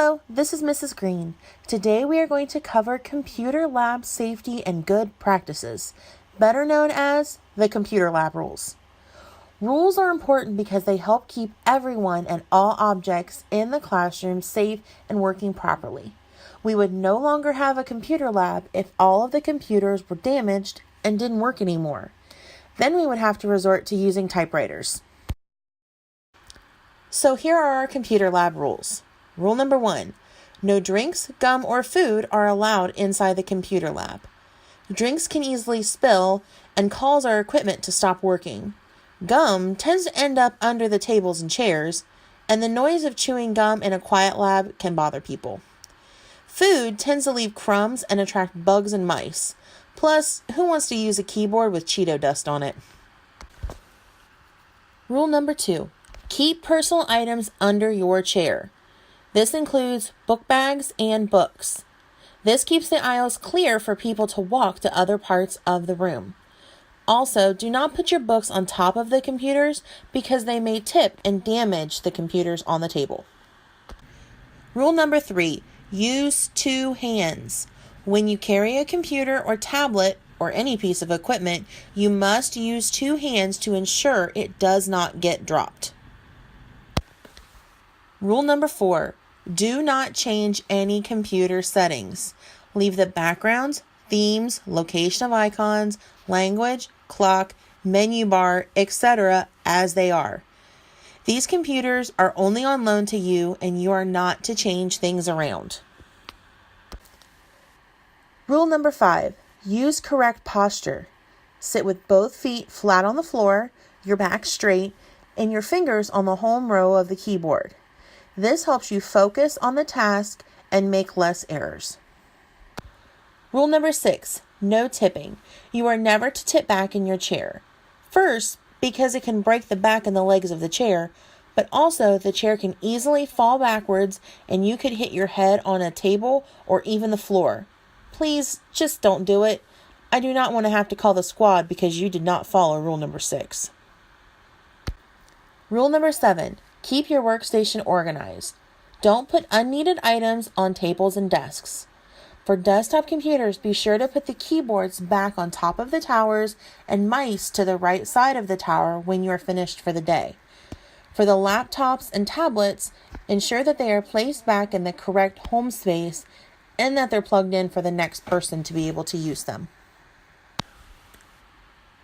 Hello, this is Mrs. Green. Today we are going to cover computer lab safety and good practices, better known as the computer lab rules. Rules are important because they help keep everyone and all objects in the classroom safe and working properly. We would no longer have a computer lab if all of the computers were damaged and didn't work anymore. Then we would have to resort to using typewriters. So here are our computer lab rules. Rule number 1, no drinks, gum, or food are allowed inside the computer lab. Drinks can easily spill and cause our equipment to stop working. Gum tends to end up under the tables and chairs, and the noise of chewing gum in a quiet lab can bother people. Food tends to leave crumbs and attract bugs and mice. Plus, who wants to use a keyboard with Cheeto dust on it? Rule number 2, keep personal items under your chair. This includes book bags and books. This keeps the aisles clear for people to walk to other parts of the room. Also, do not put your books on top of the computers because they may tip and damage the computers on the table. Rule number 3, use 2 hands. When you carry a computer or tablet or any piece of equipment, you must use 2 hands to ensure it does not get dropped. Rule number 4, do not change any computer settings. Leave the backgrounds, themes, location of icons, language, clock, menu bar, etc. as they are. These computers are only on loan to you and you are not to change things around. Rule number 5, use correct posture. Sit with both feet flat on the floor, your back straight, and your fingers on the home row of the keyboard. This helps you focus on the task and make less errors. Rule number 6, no tipping. You are never to tip back in your chair. First, because it can break the back and the legs of the chair, but also the chair can easily fall backwards and you could hit your head on a table or even the floor. Please, just don't do it. I do not want to have to call the squad because you did not follow rule number 6. Rule number 7, keep your workstation organized. Don't put unneeded items on tables and desks. For desktop computers, be sure to put the keyboards back on top of the towers and mice to the right side of the tower when you are finished for the day. For the laptops and tablets, ensure that they are placed back in the correct home space and that they're plugged in for the next person to be able to use them.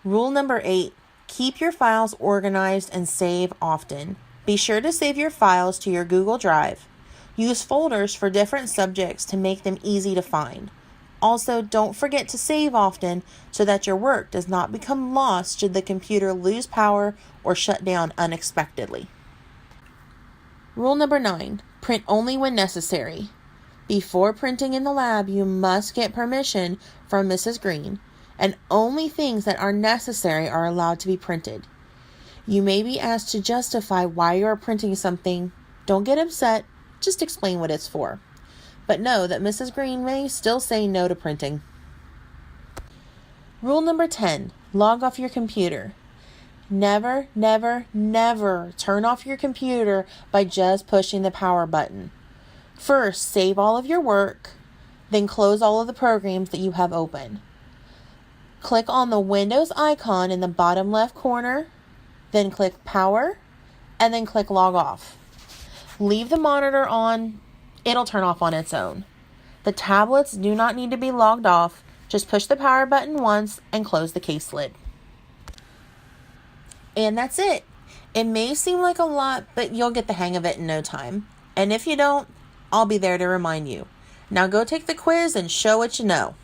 Rule number 8, keep your files organized and save often. Be sure to save your files to your Google Drive. Use folders for different subjects to make them easy to find. Also, don't forget to save often so that your work does not become lost should the computer lose power or shut down unexpectedly. Rule number 9, print only when necessary. Before printing in the lab, you must get permission from Mrs. Green, and only things that are necessary are allowed to be printed. You may be asked to justify why you are printing something. Don't get upset, just explain what it's for. But know that Mrs. Green may still say no to printing. Rule number 10, log off your computer. Never, never, never turn off your computer by just pushing the power button. First, save all of your work, then close all of the programs that you have open. Click on the Windows icon in the bottom left corner, then click Power, and then click Log Off. Leave the monitor on, it'll turn off on its own. The tablets do not need to be logged off, just push the power button once and close the case lid. And that's it. It may seem like a lot, but you'll get the hang of it in no time. And if you don't, I'll be there to remind you. Now go take the quiz and show what you know.